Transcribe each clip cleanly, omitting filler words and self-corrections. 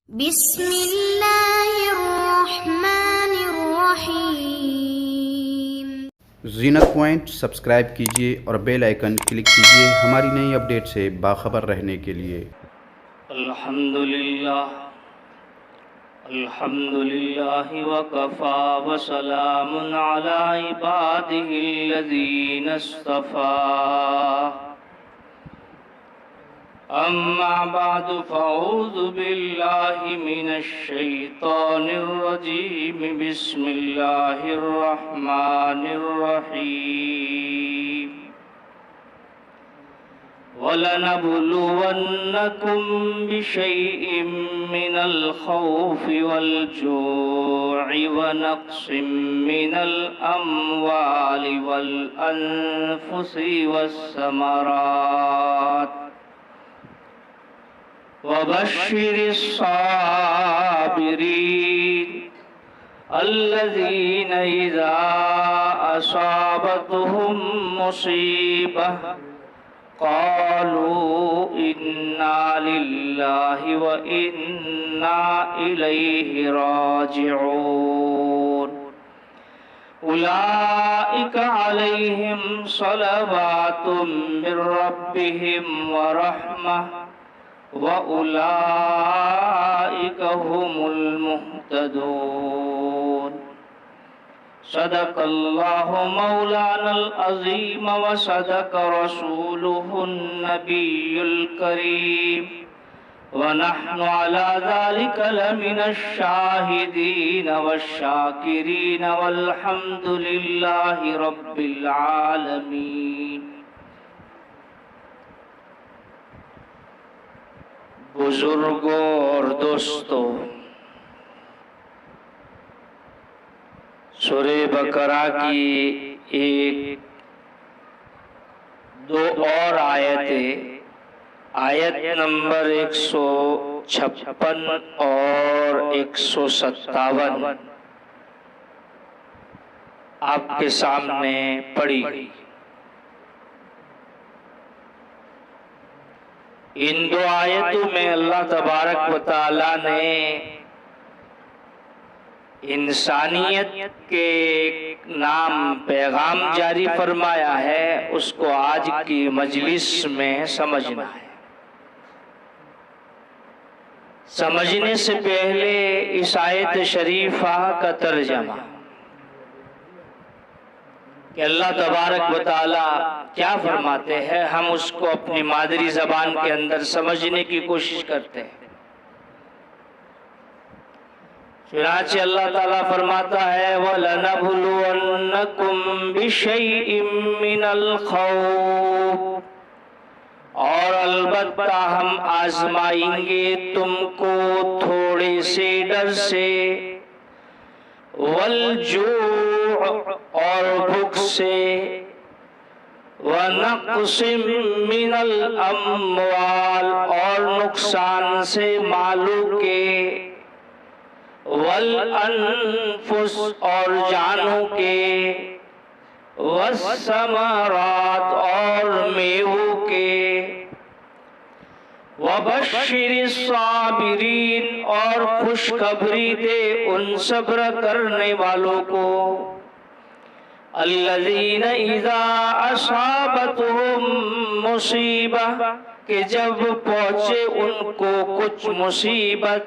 بسم اللہ الرحمن الرحیم۔ زینت پوائنٹ سبسکرائب کیجیے اور بیل آئیکن کلک کیجیے ہماری نئی اپڈیٹ سے باخبر رہنے کے لیے۔ الحمدللہ وکفی وسلام علی عبادہ الذین اصطفی، اما بعد فاعوذ باللہ من الشیطان الرجیم، بسم اللہ الرحمن الرحیم۔ وَلَنَبْلُوَنَّكُمْ بِشَيْءٍ مِّنَ الْخَوْفِ وَالْجُوعِ وَنَقْصٍ مِّنَ الْأَمْوَالِ وَالْأَنفُسِ وَالثَّمَرَاتِ وَبَشِّرِ الصَّابِرِينَ الَّذِينَ إِذَا أَصَابَتْهُم مُّصِيبَةٌ قالوا إنا لله وإنا إليه راجعون، أولئك عليهم صلوات من ربهم ورحمة وأولئك هم المهتدون۔ صدق اللہ مولانا العظیم وصدق رسولہ النبی الکریم، ونحن على ذلك لمن الشاہدین والشاکرین والحمد للہ رب العالمین۔ بزرگوں اور دوستوں، سورہ بقرہ کی دو اور آیتیں، آیت نمبر 156 اور 157 آپ کے سامنے پڑھی گئی۔ ان دو آیتوں میں اللہ تبارک و تعالی نے انسانیت کے نام پیغام جاری فرمایا ہے، اس کو آج کی مجلس میں سمجھنا ہے۔ سمجھنے سے پہلے اس آیت شریفہ کا ترجمہ کہ اللہ تبارک و تعالی کیا فرماتے ہیں، ہم اس کو اپنی مادری زبان کے اندر سمجھنے کی کوشش کرتے ہیں۔ چنانچہ اللہ تعالیٰ فرماتا ہے وَلَنَبْلُوَنَّكُمْ بِشَيْءٍ مِّنَ الْخَوْفِ، اور البتہ ہم آزمائیں گے تم کو تھوڑے سے ڈر سے، وَالْجُوعِ اور بھوک سے، وَنَقْصٍ مِّنَ الْأَمْوَالِ اور نقصان سے مالوں کے، والانفس اور جانوں کے، والثمرات اور میووں کے، وبشر الصابرین اور خوشخبری دے ان صبر کرنے والوں کو، الذین اذا اصابتهم مصیبہ کہ جب پہنچے ان کو کچھ مصیبت،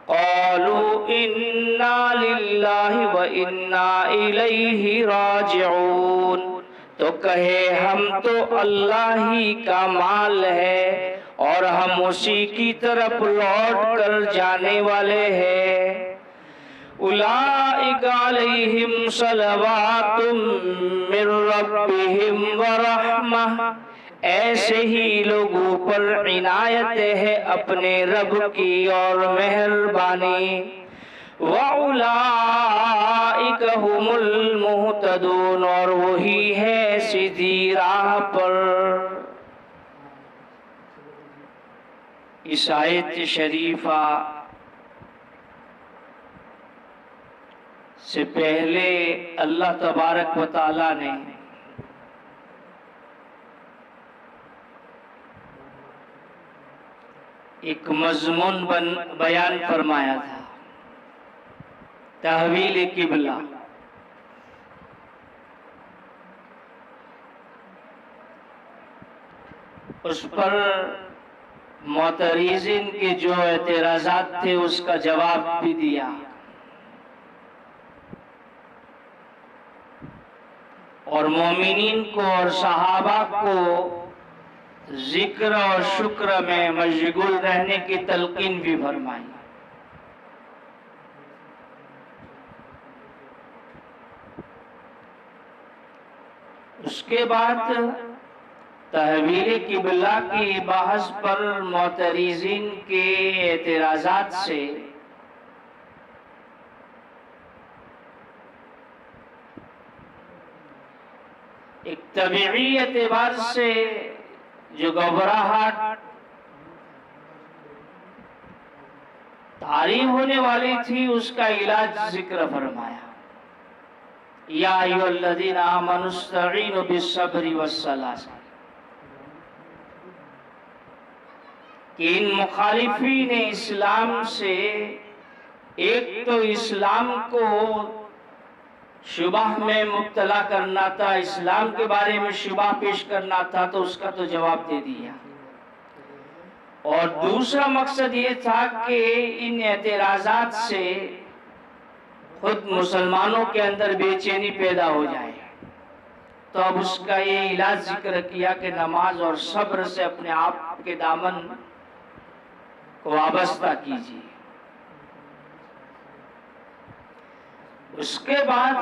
قالوا انا للہ وانا الیہ راجعون، تو کہے ہم تو اللہ ہی کا مال ہے اور ہم اسی کی طرف لوٹ کر جانے والے ہیں۔ اولئک علیہم صلوات من ربہم ورحمہ، ایسے ہی لوگوں پر عنایت ہے اپنے رب کی اور مہربانی، وَأُولَئِكَ هُمُ الْمُهْتَدُونَ اور وہی ہے سیدھی راہ پر۔ اس آیت شریفہ سے پہلے اللہ تبارک و تعالی نے ایک مضمون بیان فرمایا تھا، تحویل قبلہ۔ اس پر معترضین کے جو اعتراضات تھے اس کا جواب بھی دیا، اور مومنین کو اور صحابہ کو ذکر اور شکر میں مشغول رہنے کی تلقین بھی فرمائی۔ اس کے بعد تحویل قبلہ کی بحث پر معترضین کے اعتراضات سے ایک طبیعی اعتبار سے جو گھبراہٹ طاری ہونے والی تھی اس کا علاج ذکر فرمایا، یا ایھا الذین آمنوا استعینوا بالصبر والصلاۃ، کہ ان مخالفین اسلام سے ایک تو اسلام کو شبہ میں مبتلا کرنا تھا، اسلام کے بارے میں شبہ پیش کرنا تھا، تو اس کا تو جواب دے دیا، اور دوسرا مقصد یہ تھا کہ ان اعتراضات سے خود مسلمانوں کے اندر بے چینی پیدا ہو جائے، تو اب اس کا یہ علاج ذکر کیا کہ نماز اور صبر سے اپنے آپ کے دامن کو وابستہ کیجیے۔ اس کے بعد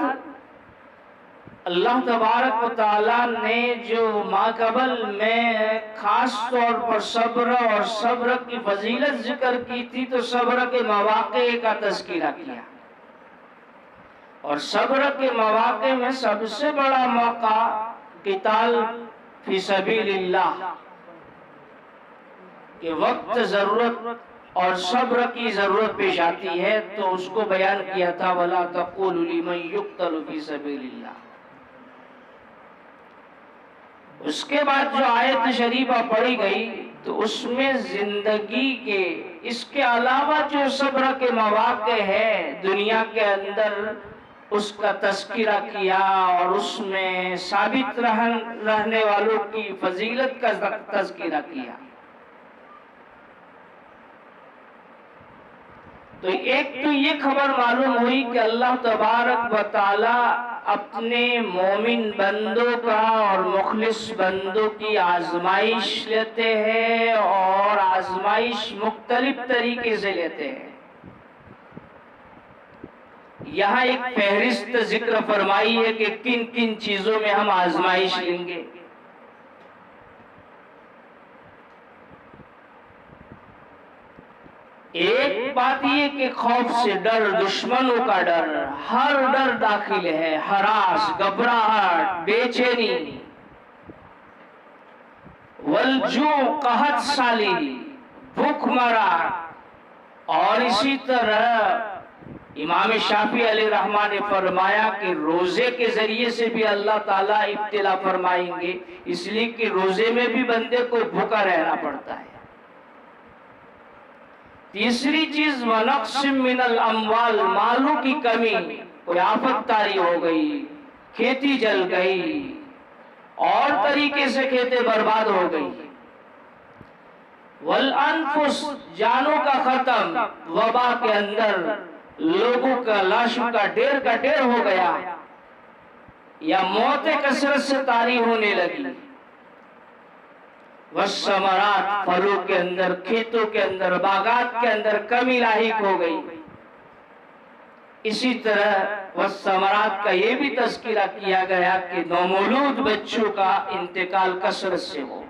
اللہ تبارک و تعالیٰ نے جو ماقبل میں خاص طور پر صبر اور صبر کی فضیلت ذکر کی تھی، تو صبر کے مواقع کا تذکرہ کیا، اور صبر کے مواقع میں سب سے بڑا موقع قتال فی سبیل اللہ کہ وقت ضرورت اور صبر کی ضرورت پیش آتی ہے، تو اس کو بیان کیا تھا، وَلَا تَقُولُوا لِمَن يُقْتَلُ فِي سَبِيلِ اللَّهِ۔ اس کے بعد جو آیت شریفہ پڑھی گئی تو اس میں زندگی کے اس کے علاوہ جو صبر کے مواقع ہے دنیا کے اندر اس کا تذکرہ کیا، اور اس میں ثابت رہنے والوں کی فضیلت کا تذکرہ کیا۔ تو ایک تو یہ خبر معلوم ہوئی کہ اللہ تبارک و تعالی اپنے مومن بندوں کا اور مخلص بندوں کی آزمائش لیتے ہیں، اور آزمائش مختلف طریقے سے لیتے ہیں۔ یہاں ایک فہرست ذکر فرمائی ہے کہ کن کن چیزوں میں ہم آزمائش لیں گے۔ ایک بات یہ کہ خوف سے ڈر، دشمنوں کا ڈر، ہر ڈر داخل ہے، ہراس، گھبراہٹ، بے چینی، والجوع، قحط سالی، بھوک مرا، اور اسی طرح امام شافعی علیہ رحمہ نے فرمایا کہ روزے کے ذریعے سے بھی اللہ تعالیٰ ابتلا فرمائیں گے، اس لیے کہ روزے میں بھی بندے کو بھوکا رہنا پڑتا ہے۔ تیسری چیز وَنَقْصٍ مِّنَ الْأَمْوَالِ، مالوں کی کمی، کوئی آفت طاری ہو گئی، کھیتی جل گئی، اور طریقے سے کھیتی برباد ہو گئی۔ وَالْأَنفُسِ، جانوں کا ختم، وبا کے اندر لوگوں کا لاشوں کا ڈھیر ہو گیا، یا موتیں کثرت سے طاری ہونے لگی۔ والثمرات، پھلوں کے اندر، کھیتوں کے اندر، باغات کے اندر کمی لاحق ہو گئی۔ اسی طرح والثمرات کا یہ بھی تذکرہ کیا گیا کہ نومولود بچوں کا انتقال کثرت سے ہو۔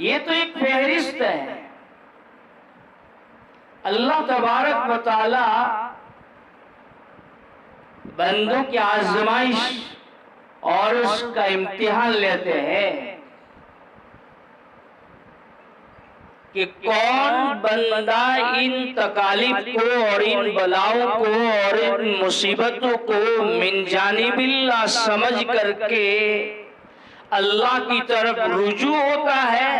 یہ تو ایک فہرست ہے۔ اللہ تبارک و تعالی بندوں کی آزمائش اور اس کا امتحان لیتے ہیں کہ کون بندہ ان تکالیف کو اور ان بلاؤں کو اور ان مصیبتوں کو من جانب اللہ سمجھ کر کے اللہ کی طرف رجوع ہوتا ہے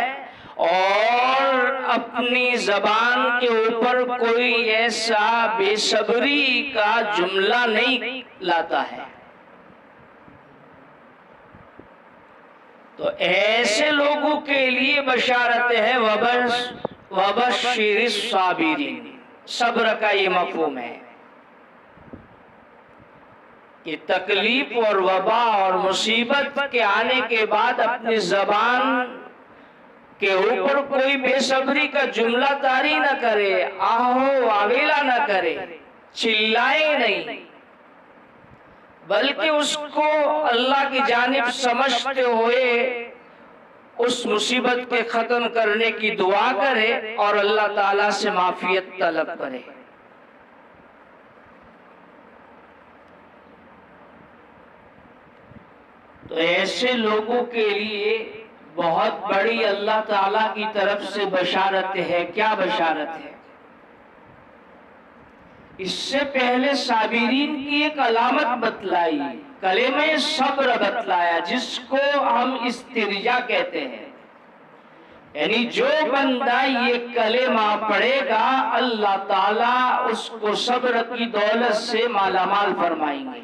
اور اپنی زبان کے اوپر کوئی ایسا بے صبری کا جملہ نہیں لاتا ہے. تو ایسے لوگوں کے لیے بشارت ہے وَبَشِّرِ الصَّابِرِينَ. صبر کا یہ مفہوم ہے کہ تکلیف اور وبا اور مصیبت کے آنے کے بعد اپنی زبان کے اوپر کوئی بے صبری کا جملہ طاری نہ کرے، آہو آویلا نہ کرے، چلائے نہیں، بلکہ اس کو اللہ کی جانب سمجھتے ہوئے اس مصیبت کے ختم کرنے کی دعا کرے اور اللہ تعالیٰ سے معافیت طلب کرے. تو ایسے لوگوں کے لیے بہت بڑی اللہ تعالیٰ کی طرف سے بشارت ہے. کیا بشارت ہے؟ اس سے پہلے صابرین کی ایک علامت بتلائی، کلمہ صبر بتلایا، جس کو ہم استرجا کہتے ہیں. یعنی جو بندہ یہ کلمہ پڑھے گا اللہ تعالیٰ اس کو صبر کی دولت سے مالا مال فرمائیں گے.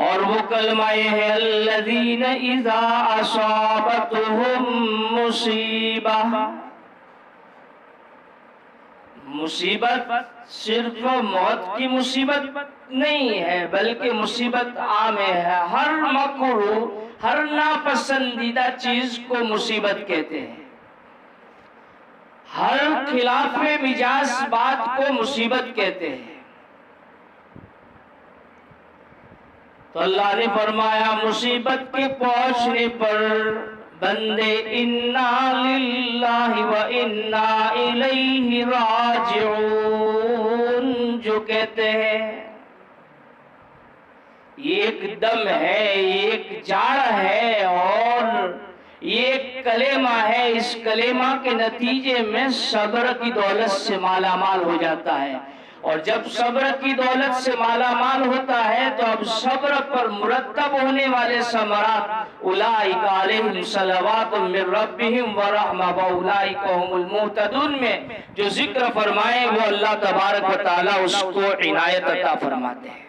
اور وہ کلمہ یہ ہے الذین اذا اصابتہم مصیبہ. مصیبت صرف موت کی مصیبت نہیں ہے بلکہ مصیبت عام ہے. ہر مکروہ، ہر ناپسندیدہ چیز کو مصیبت کہتے ہیں. ہر خلاف مزاج بات کو مصیبت کہتے ہیں. تو اللہ نے فرمایا مصیبت کے پہنچنے پر بندے انا للہ و انا الیہ راجعون جو کہتے ہیں، یہ ایک دم ہے، یہ ایک جاڑ ہے اور یہ ایک کلمہ ہے. اس کلمہ کے نتیجے میں صبر کی دولت سے مالا مال ہو جاتا ہے. اور جب صبر کی دولت سے مالا مال ہوتا ہے تو اب صبر پر مرتب ہونے والے ثمرات اولئک علیہم صلوات من ربہم ورحمہ واولئک هم المہتدون میں جو ذکر فرمائے وہ اللہ تبارک و تعالی اس کو عنایت عطا فرماتے ہیں.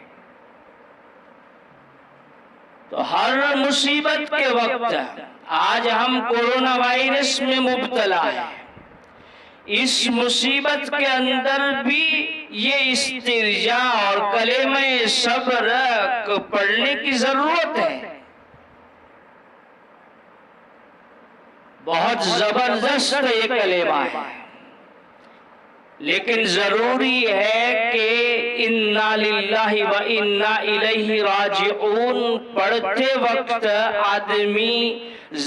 تو ہر مصیبت کے وقت، آج ہم کورونا وائرس میں مبتلا ہیں، اس مصیبت کے اندر بھی یہ استرجا اور کلمہ صبر پڑھنے کی ضرورت ہے. بہت زبردست یہ کلمہ ہے، لیکن ضروری ہے کہ انا للہ و انا الیہ راجعون پڑھتے وقت آدمی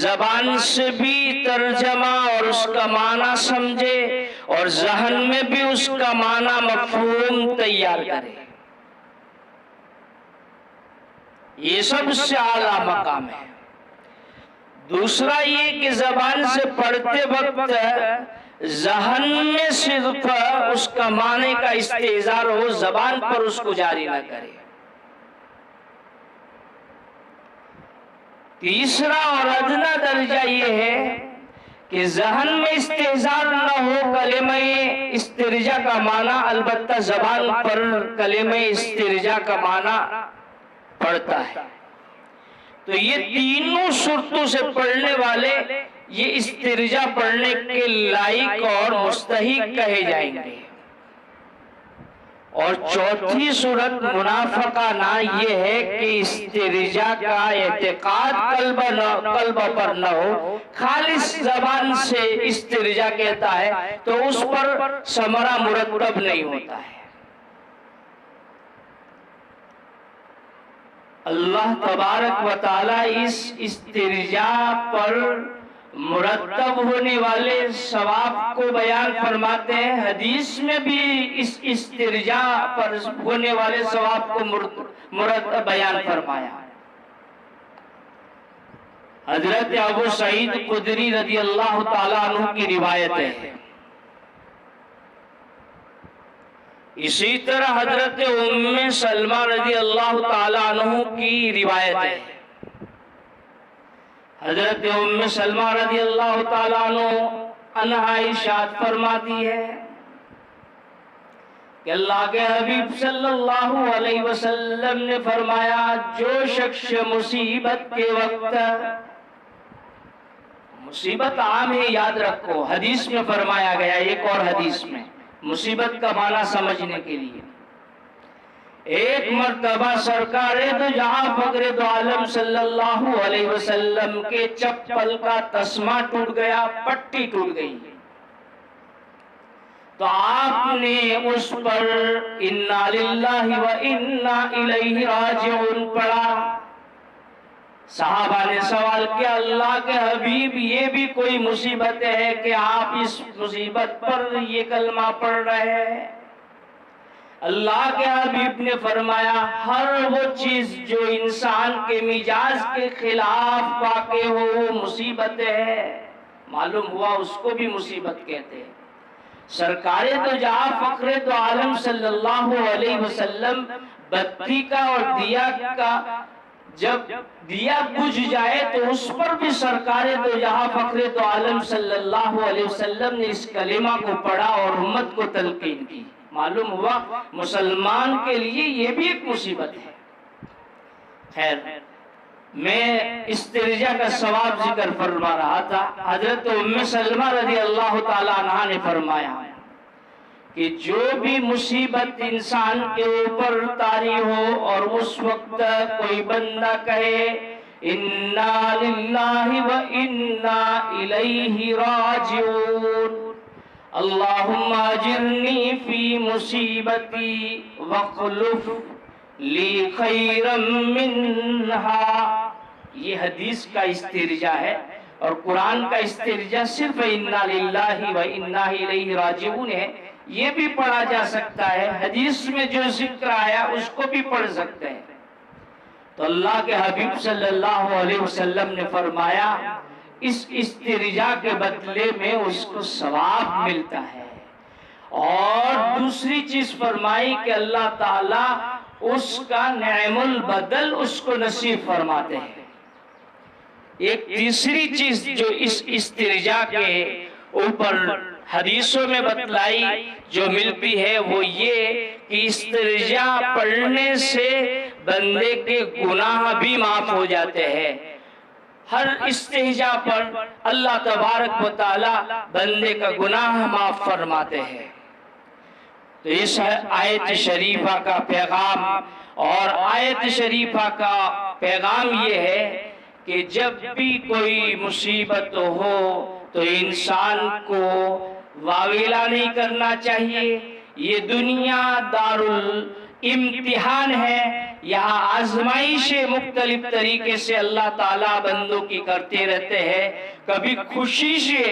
زبان سے بھی ترجمہ اور اس کا معنی سمجھے اور ذہن میں بھی اس کا معنی مفہوم تیار کرے. یہ سب سے اعلیٰ مقام ہے. دوسرا یہ کہ زبان سے پڑھتے وقت ذہن میں صرف اس کا معنی کا استحضار ہو، زبان پر اس کو جاری نہ کرے. تیسرا اور ادنا درجہ یہ ہے کہ ذہن میں استحضار نہ ہو کلمہ استرجا کا معنی، البتہ زبان پر کلمہ استرجا کا معنی پڑھتا ہے. تو یہ تینوں صورتوں سے پڑھنے والے یہ استرجا پڑھنے کے لائق اور مستحق کہے جائیں گے. اور چوتھی صورت منافقانہ یہ ہے کہ استرجا کا اعتقاد قلب پر نہ ہو، خالص زبان سے استرجا کہتا ہے تو اس پر ثمرہ مرتب نہیں ہوتا ہے. اللہ تبارک و تعالی اس استرجا پر مرتب ہونے والے ثواب کو بیان فرماتے ہیں. حدیث میں بھی اس استرجا پر ہونے والے ثواب کو مرتب بیان فرمایا. حضرت ابو سعید خدری رضی اللہ تعالیٰ عنہ کی روایت ہے. اسی طرح حضرت ام سلمہ رضی اللہ تعالیٰ عنہ کی روایت ہے. حضرت ام سلمہ رضی اللہ تعالیٰ عنہ ارشاد فرماتی ہے کہ اللہ کے حبیب صلی اللہ علیہ وسلم نے فرمایا جو شخص مصیبت کے وقت، مصیبت عام ہے یاد رکھو، حدیث میں فرمایا گیا، ایک اور حدیث میں مصیبت کا معنی سمجھنے کے لیے، ایک مرتبہ سرکار دو جہاں فخر دو عالم صلی اللہ علیہ وسلم کے چپل کا تسمہ ٹوٹ گیا، پٹی ٹوٹ گئی، تو آپ نے اس پر انا للہ و انا الیہ راجعون پڑھا۔ صحابہ نے سوال کیا اللہ کے حبیب یہ بھی کوئی مصیبت ہے کہ آپ اس مصیبت پر یہ کلمہ پڑھ رہے ہیں؟ اللہ کے حبیب نے فرمایا ہر وہ چیز جو انسان کے مزاج کے خلاف واقع ہو وہ مصیبت ہے۔ معلوم ہوا اس کو بھی مصیبت کہتے ہیں۔ سرکار دو جہاں فخر دو عالم صلی اللہ علیہ وسلم بتی کا اور دیا کا جب دیا بجھ جائے تو اس پر بھی سرکار دو جہاں فخر دو عالم صلی اللہ علیہ وسلم نے اس کلمہ کو پڑھا اور امت کو تلقین کی۔ معلوم ہوا مسلمان کے لیے یہ بھی ایک مصیبت ہے۔ خیر، میں استرجاع کا ثواب ذکر فرما رہا تھا۔ حضرت ام سلمہ رضی اللہ تعالی عنہ نے فرمایا کہ جو بھی مصیبت انسان کے اوپر طاری ہو اور اس وقت کوئی بندہ کہے انا للہ و انا الیہ راجعون، اللہم اجرنی فی مصیبتی واخلف لی خیرا منہا، یہ حدیث کا استرجاع ہے، اور قرآن کا استرجاع صرف انا للہ و انا الیہ راجعون ہے۔ یہ بھی پڑھا جا سکتا ہے، حدیث میں جو ذکر آیا اس کو بھی پڑھ سکتے ہیں۔ تو اللہ کے حبیب صلی اللہ علیہ وسلم نے فرمایا اس استرجاع کے بدلے میں اس کو ثواب ملتا ہے، اور دوسری چیز فرمائی کہ اللہ تعالیٰ اس کا نعم البدل اس کو نصیب فرماتے ہیں۔ ایک تیسری چیز جو اس استرجاع کے اوپر حدیثوں میں بتلائی جو ملتی ہے وہ یہ کہ استرجاع پڑھنے سے بندے کے گناہ بھی معاف ہو جاتے ہیں۔ ہر استرجاع پر اللہ تبارک و تعالی بندے کا گناہ معاف فرماتے ہیں۔ تو اس آیت شریفہ کا پیغام اور آیت شریفہ کا پیغام یہ ہے کہ جب بھی کوئی مصیبت ہو تو انسان کو واویلا نہیں کرنا چاہیے۔ یہ دنیا دار الامتحان ہے، یہاں آزمائشیں مختلف طریقے سے اللہ تعالیٰ بندوں کی کرتے رہتے ہیں، کبھی خوشی سے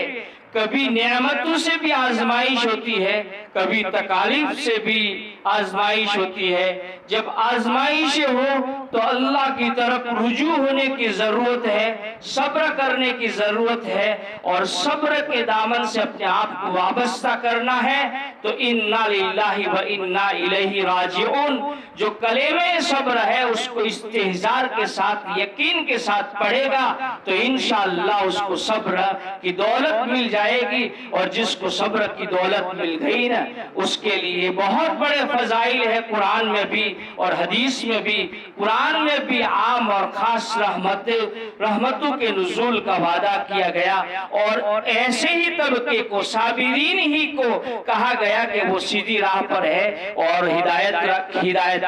کبھی نعمتوں سے بھی آزمائش ہوتی ہے، کبھی تکالیف سے بھی آزمائش ہوتی ہے۔ جب آزمائشیں ہو تو اللہ کی طرف رجوع ہونے کی ضرورت ہے، صبر کرنے کی ضرورت ہے، اور صبر کے دامن سے اپنے آپ کو وابستہ کرنا ہے۔ تو انا للہ و انا الیہ راجعون جو کلمہ صبر ہے اس کو استحضار کے ساتھ یقین کے ساتھ پڑھے گا تو انشاءاللہ اس کو صبر کی دولت مل جائے گی، اور جس کو صبر کی دولت مل گئی نا اس کے لیے بہت بڑے فضائل ہے قرآن میں بھی اور حدیث میں بھی۔ قرآن میں بھی عام اور خاص رحمتوں کے نزول کا وعدہ کیا گیا، اور ایسے ہی طبقے کو صابرین ہی کو کہا گیا کہ وہ سیدھی راہ پر ہے اور ہدایت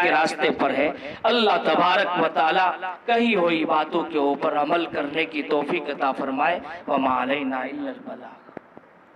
کے راستے پر ہے۔ اللہ تبارک و تعالی کہی ہوئی باتوں کے اوپر عمل کرنے کی توفیق عطا فرمائے۔ وما علینا الا البلاغ۔